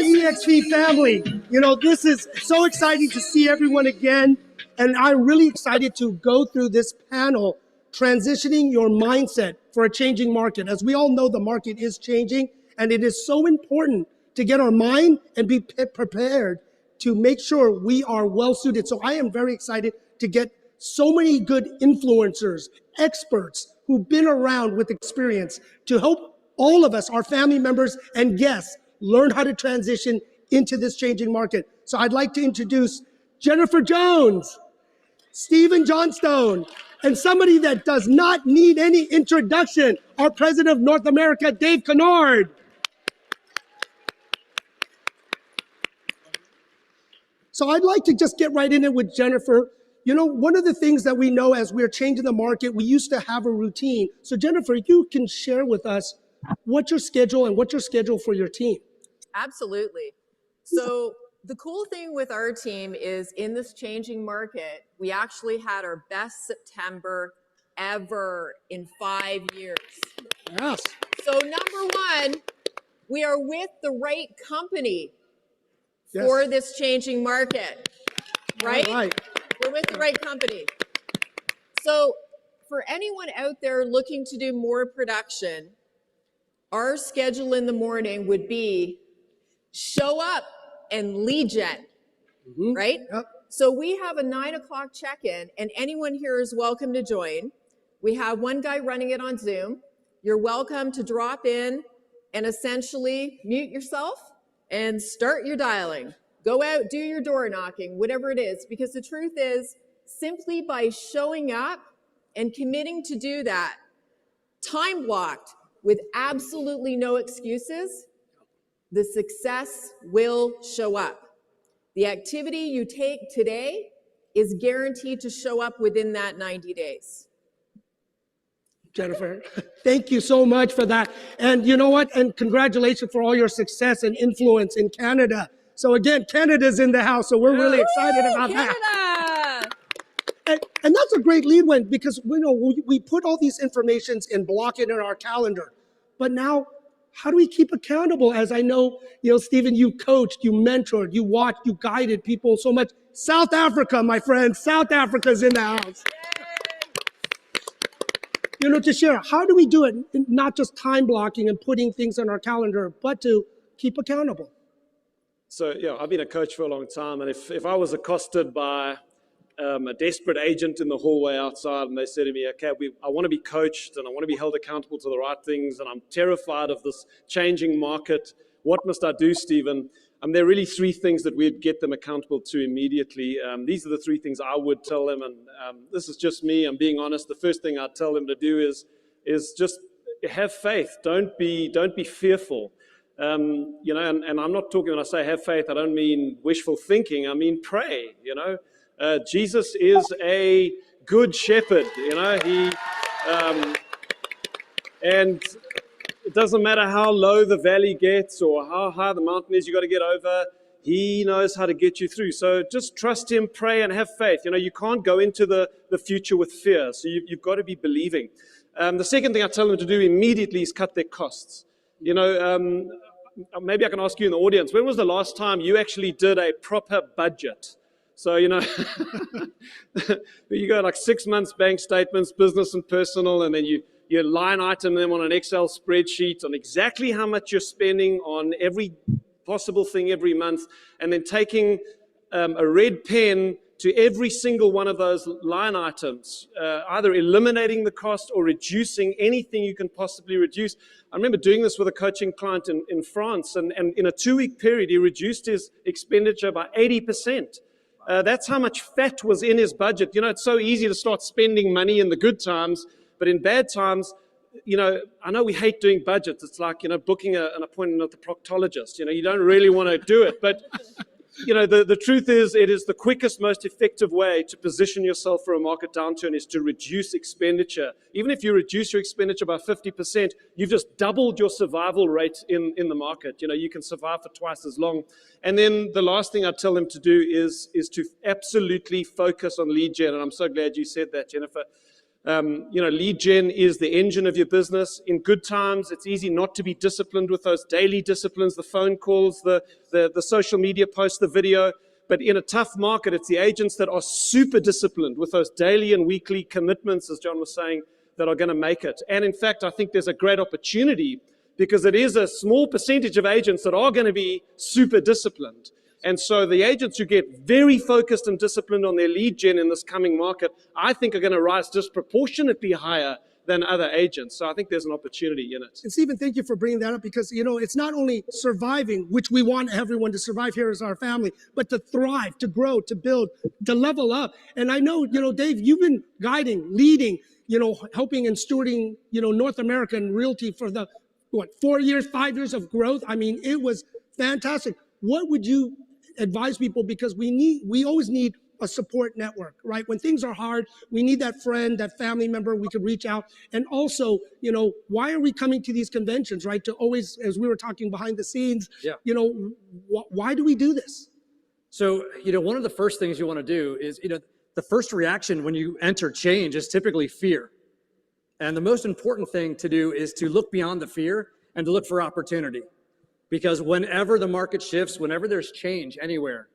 eXp family. You know, this is so exciting to see everyone again. And I'm really excited to go through this panel, transitioning your mindset for a changing market. As we all know, the market is changing, and it is so important to get our mind and be prepared to make sure we are well suited. So I am very excited to get so many good influencers, experts who've been around with experience to help all of us, our family members and guests, learn how to transition into this changing market. So I'd like to introduce Jennifer Jones, Steven Johnstone, and somebody that does not need any introduction, our President of North America, Dave Conord. So I'd like to just get right in it with Jennifer. You know, one of the things that we know as we're changing the market, we used to have a routine. So Jennifer, you can share with us what's your schedule and what's your schedule for your team? Absolutely. So the cool thing with our team is in this changing market, we actually had our best September ever in 5 years. Yes. So number one, we are with the right company for this changing market, right? Right. We're with the right company. So for anyone out there looking to do more production, our schedule in the morning would be show up and lead gen, right? Yep. So we have a 9 o'clock check-in, and anyone here is welcome to join. We have one guy running it on Zoom. You're welcome to drop in and essentially mute yourself and start your dialing. Go out, do your door knocking, whatever it is, because the truth is, simply by showing up and committing to do that, time blocked with absolutely no excuses, the success will show up. The activity you take today is guaranteed to show up within that 90 days. Jennifer, thank you so much for that. And you know what? And congratulations for all your success and influence in Canada. So again, Canada's in the house, so we're really excited about that. And that's a great lead win because we put all these informations and block it in our calendar. But now, how do we keep accountable? As I know, Steven, you coached, you mentored, you watched, you guided people so much. South Africa, my friend, South Africa's in the house. To share, how do we do it? Not just time blocking and putting things on our calendar, but to keep accountable. So, I've been a coach for a long time, and if I was accosted by a desperate agent in the hallway outside, and they said to me, okay, I want to be coached, and I want to be held accountable to the right things, and I'm terrified of this changing market, what must I do, Stephen? There are really three things that we'd get them accountable to immediately. These are the three things I would tell them, and this is just me, I'm being honest. The first thing I'd tell them to do is just have faith. Don't be fearful. And I'm not talking, when I say have faith, I don't mean wishful thinking, I mean pray, Jesus is a good shepherd, and it doesn't matter how low the valley gets or how high the mountain is you got to get over, he knows how to get you through. So just trust him, pray, and have faith. You can't go into the future with fear, so you've got to be believing. The second thing I tell them to do immediately is cut their costs. Maybe I can ask you in the audience, when was the last time you actually did a proper budget? So, you go like 6 months bank statements, business and personal, and then you line item them on an Excel spreadsheet on exactly how much you're spending on every possible thing every month, and then taking a red pen to every single one of those line items, either eliminating the cost or reducing anything you can possibly reduce. I remember doing this with a coaching client in France, and in a 2-week period, he reduced his expenditure by 80%. That's how much fat was in his budget. It's so easy to start spending money in the good times, but in bad times, I know we hate doing budgets. It's like, booking an appointment with the proctologist. You don't really want to do it, but the truth is, it is the quickest, most effective way to position yourself for a market downturn is to reduce expenditure. Even if you reduce your expenditure by 50%, you've just doubled your survival rate in the market. You can survive for twice as long. And then the last thing I tell them to do is to absolutely focus on lead gen. And I'm so glad you said that, Jennifer. Lead gen is the engine of your business. In good times, it's easy not to be disciplined with those daily disciplines, the phone calls, the social media posts, the video. But in a tough market, it's the agents that are super disciplined with those daily and weekly commitments, as John was saying, that are going to make it. And in fact, I think there's a great opportunity because it is a small percentage of agents that are going to be super disciplined. And so the agents who get very focused and disciplined on their lead gen in this coming market, I think are going to rise disproportionately higher than other agents. So I think there's an opportunity in it. And Steven, thank you for bringing that up because, it's not only surviving, which we want everyone to survive here as our family, but to thrive, to grow, to build, to level up. And I know, Dave, you've been guiding, leading, helping and stewarding, North American Realty for the, 4 years, 5 years of growth. I mean, it was fantastic. What would you advise people, because we always need a support network, right? When things are hard, we need that friend, that family member we could reach out. And also, why are we coming to these conventions, right? To always, as we were talking behind the scenes, why do we do this? So, one of the first things you want to do is, the first reaction when you enter change is typically fear. And the most important thing to do is to look beyond the fear and to look for opportunity. Because whenever the market shifts, whenever there's change anywhere,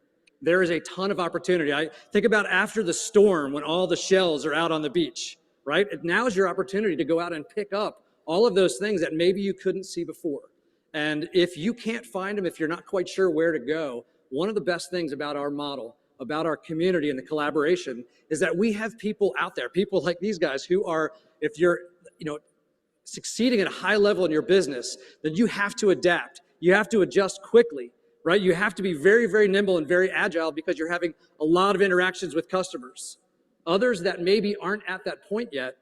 there is a ton of opportunity. I think about after the storm when all the shells are out on the beach, right? Now is your opportunity to go out and pick up all of those things that maybe you couldn't see before. And if you can't find them, if you're not quite sure where to go, one of the best things about our model, about our community and the collaboration is that we have people out there, people like these guys who are, if you're, succeeding at a high level in your business, then you have to adapt. You have to adjust quickly, right? You have to be very, very nimble and very agile because you're having a lot of interactions with customers. Others that maybe aren't at that point yet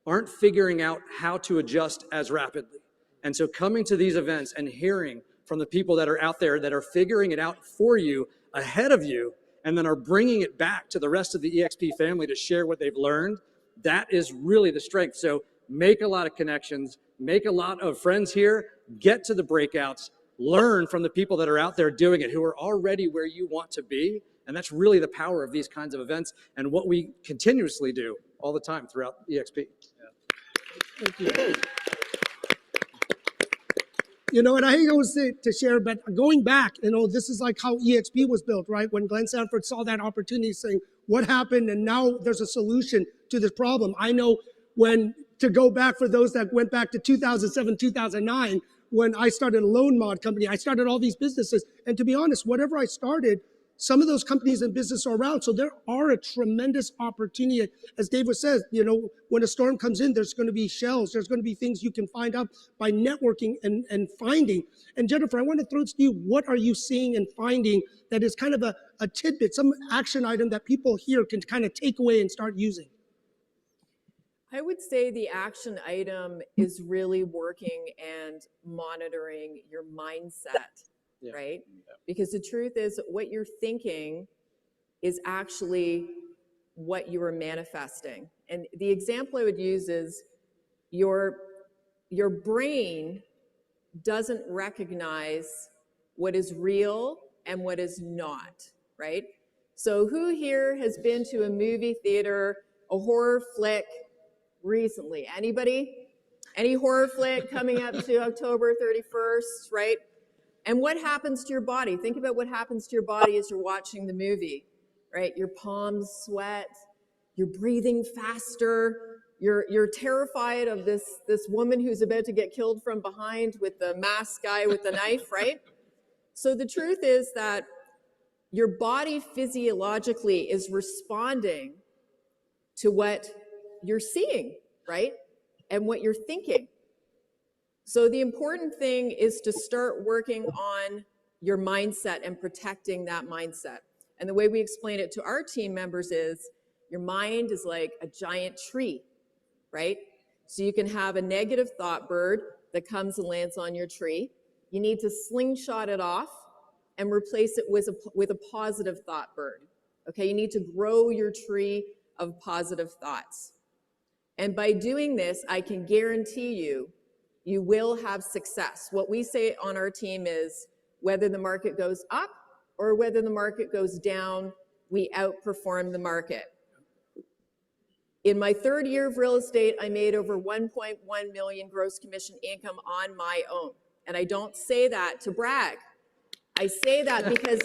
aren't figuring out how to adjust as rapidly. And so coming to these events and hearing from the people that are out there that are figuring it out for you, ahead of you, and then are bringing it back to the rest of the eXp family to share what they've learned, that is really the strength. So make a lot of connections, make a lot of friends here, get to the breakouts, learn from the people that are out there doing it, who are already where you want to be. And that's really the power of these kinds of events and what we continuously do all the time throughout eXp. Thank you. And I hate always to share, but going back, this is like how eXp was built, right? When Glenn Sanford saw that opportunity saying, what happened? And now there's a solution to this problem. I know to go back for those that went back to 2007, 2009, when I started a loan mod company, I started all these businesses. And to be honest, whatever I started, some of those companies and business are around. So there are a tremendous opportunity. As David says, when a storm comes in, there's going to be shells. There's going to be things you can find out by networking and finding. And Jennifer, I want to throw to you, what are you seeing and finding that is kind of a tidbit, some action item that people here can kind of take away and start using? I would say the action item is really working and monitoring your mindset, right? Yeah. Because the truth is what you're thinking is actually what you are manifesting. And the example I would use is your brain doesn't recognize what is real and what is not, right? So who here has been to a movie theater, a horror flick, recently? Anybody? Any horror flick coming up to October 31st, right? And what happens to your body? Think about what happens to your body as you're watching the movie, right? Your palms sweat, you're breathing faster, you're terrified of this woman who's about to get killed from behind with the masked guy with the knife, right? So the truth is that your body physiologically is responding to what you're seeing, right? And what you're thinking. So the important thing is to start working on your mindset and protecting that mindset. And the way we explain it to our team members is your mind is like a giant tree, right? So you can have a negative thought bird that comes and lands on your tree. You need to slingshot it off and replace it with a positive thought bird. Okay, you need to grow your tree of positive thoughts. And by doing this, I can guarantee you will have success. What we say on our team is whether the market goes up or whether the market goes down, we outperform the market. In my third year of real estate, I made over 1.1 million gross commission income on my own. And I don't say that to brag. I say that because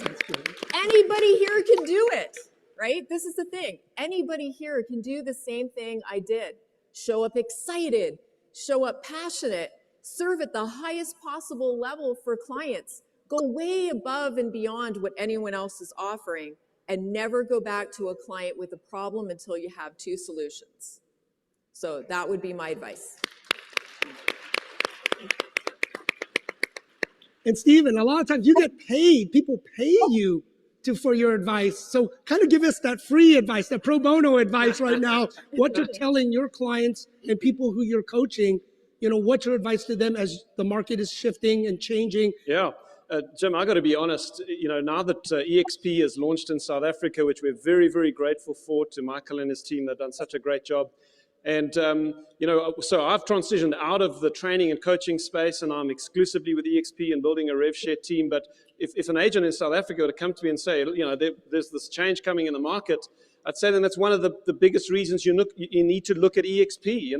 anybody here can do it, right? This is the thing. Anybody here can do the same thing I did. Show up excited, show up passionate, serve at the highest possible level for clients, go way above and beyond what anyone else is offering, and never go back to a client with a problem until you have 2 solutions. So that would be my advice. And Steven, a lot of times you get paid, people pay you for your advice. So kind of give us that free advice, that pro bono advice right now, what you're telling your clients and people who you're coaching, what's your advice to them as the market is shifting and changing? Yeah. Jim, I got to be honest, now that eXp is launched in South Africa, which we're very, very grateful for, to Michael and his team, they've done such a great job. And, so I've transitioned out of the training and coaching space, and I'm exclusively with eXp and building a RevShare team. But if an agent in South Africa were to come to me and say, there's this change coming in the market, I'd say then that's one of the biggest reasons you need to look at eXp.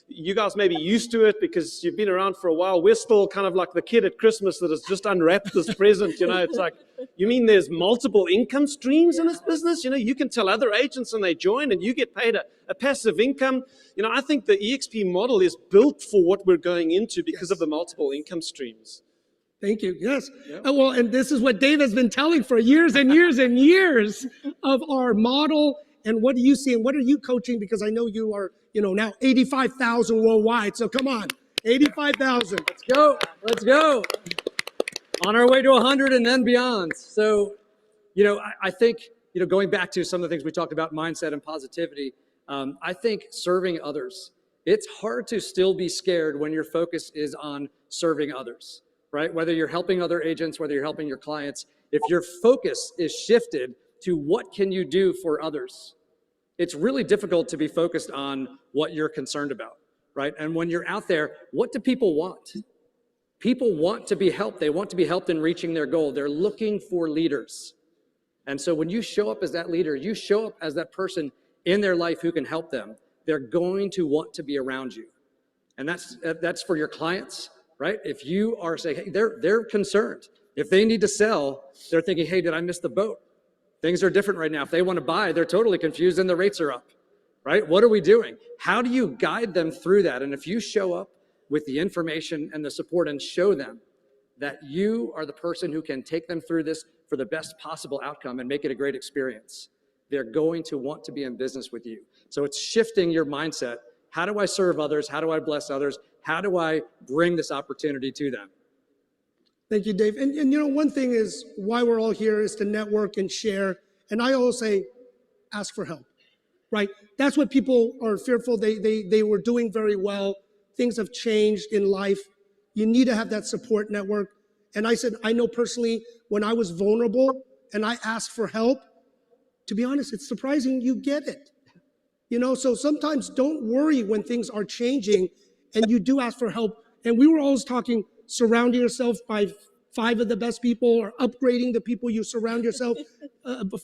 You guys may be used to it because you've been around for a while. We're still kind of like the kid at Christmas that has just unwrapped this present. It's like, you mean there's multiple income streams in this business? You can tell other agents and they join and you get paid a passive income. I think the eXp model is built for what we're going into because of the multiple income streams. Thank you. Yes. Yeah. Well, and this is what Dave has been telling for years and years and years of our model. And what do you see and what are you coaching? Because I know you are, now 85,000 worldwide. So come on, 85,000. Let's go. Let's go. On our way to 100 and then beyond. So, I think, going back to some of the things we talked about, mindset and positivity, I think serving others, it's hard to still be scared when your focus is on serving others. Right? Whether you're helping other agents, whether you're helping your clients, if your focus is shifted to what can you do for others, it's really difficult to be focused on what you're concerned about, right? And when you're out there, what do people want? People want to be helped. They want to be helped in reaching their goal. They're looking for leaders. And so when you show up as that leader, you show up as that person in their life who can help them, they're going to want to be around you. And that's for your clients. Right? If you are saying, hey, they're concerned. If they need to sell, they're thinking, hey, did I miss the boat? Things are different right now. If they want to buy, they're totally confused and the rates are up. Right? What are we doing? How do you guide them through that? And if you show up with the information and the support and show them that you are the person who can take them through this for the best possible outcome and make it a great experience, they're going to want to be in business with you. So it's shifting your mindset. How do I serve others? How do I bless others? How do I bring this opportunity to them? Thank you, Dave. And one thing is why we're all here is to network and share. And I always say, ask for help, right? That's what people are fearful. They were doing very well. Things have changed in life. You need to have that support network. And I said, I know personally, when I was vulnerable and I asked for help, to be honest, it's surprising you get it. So sometimes don't worry when things are changing and you do ask for help. And we were always talking, surrounding yourself by 5 of the best people or upgrading the people you surround yourself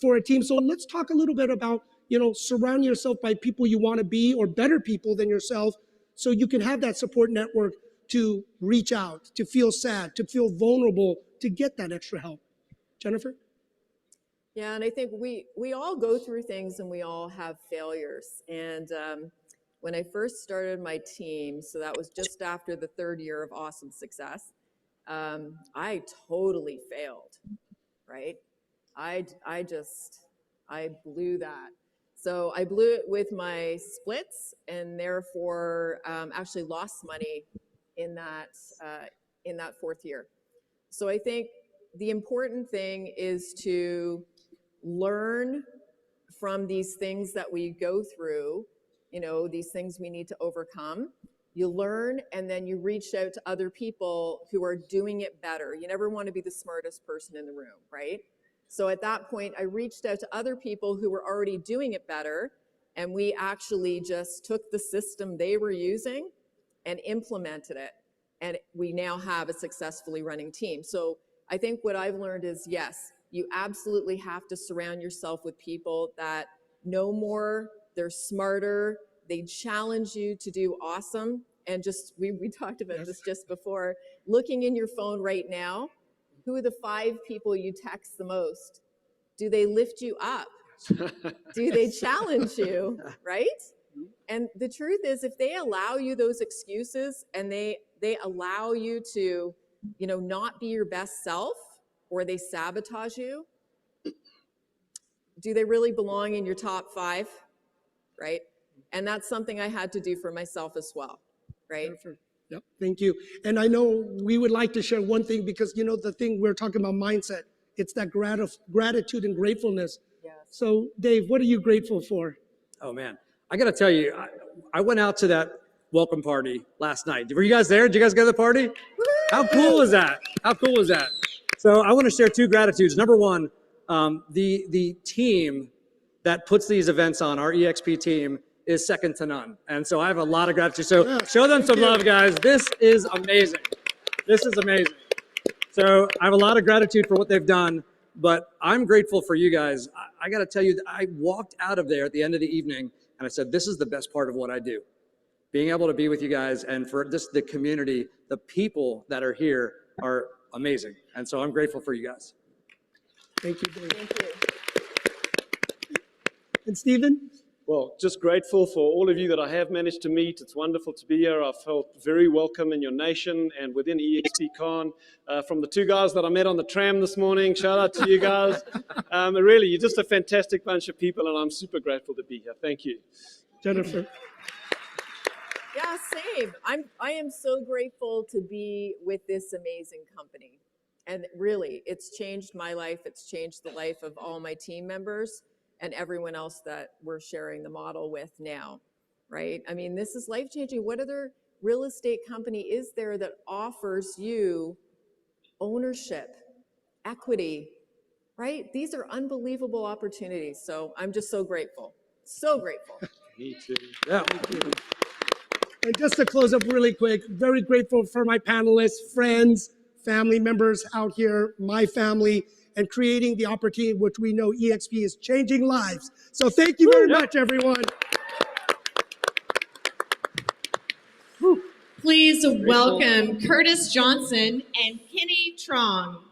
for a team. So let's talk a little bit about, surrounding yourself by people you want to be or better people than yourself so you can have that support network to reach out, to feel sad, to feel vulnerable, to get that extra help. Jennifer? Yeah, and I think we all go through things and we all have failures. And when I first started my team, so that was just after the 3rd year of awesome success, I totally failed, right? I blew that. So I blew it with my splits and therefore actually lost money in that 4th year. So I think the important thing is to learn from these things that we go through, these things we need to overcome. You learn and then you reach out to other people who are doing it better. You never want to be the smartest person in the room, right? So at that point, I reached out to other people who were already doing it better, and we actually just took the system they were using and implemented it. And we now have a successfully running team. So I think what I've learned is, yes, you absolutely have to surround yourself with people that know more they're smarter, they challenge you to do awesome. And just, we talked about this just before, looking in your phone right now, who are the 5 people you text the most? Do they lift you up? Do they challenge you, right? And the truth is, if they allow you those excuses and they allow you to, not be your best self, or they sabotage you, do they really belong in your top 5, right? And that's something I had to do for myself as well, right? Yep, thank you. And I know we would like to share one thing, because the thing we're talking about, mindset, it's that gratitude and gratefulness. Yes. So Dave, what are you grateful for? Oh man, I got to tell you, I went out to that welcome party last night. Were you guys there? Did you guys go to the party? How cool is that? How cool is that? So I want to share 2 gratitudes. Number one, the team that puts these events on, our EXP team, is second to none. And so I have a lot of gratitude. So show them some love, guys. This is amazing. This is amazing. So I have a lot of gratitude for what they've done, but I'm grateful for you guys. I got to tell you, I walked out of there at the end of the evening and I said, this is the best part of what I do. Being able to be with you guys, and for just the community, the people that are here are amazing. And so I'm grateful for you guys. Thank you, Dave. Thank you. And Steven? Well, just grateful for all of you that I have managed to meet. It's wonderful to be here. I felt very welcome in your nation and within eXpCon. From the 2 guys that I met on the tram this morning, shout out to you guys. Really, you're just a fantastic bunch of people, and I'm super grateful to be here. Thank you. Jennifer? Yeah, same. I am so grateful to be with this amazing company. And really, it's changed my life. It's changed the life of all my team members and everyone else that we're sharing the model with now, right? I mean, this is life-changing. What other real estate company is there that offers you ownership, equity, right? These are unbelievable opportunities. So I'm just so grateful. So grateful. Me too. Yeah. And just to close up really quick, very grateful for my panelists, friends, family members out here, my family, and creating the opportunity which we know eXp is changing lives. So thank you very much, everyone. Please welcome Curtis Johnson and Kenny Trong.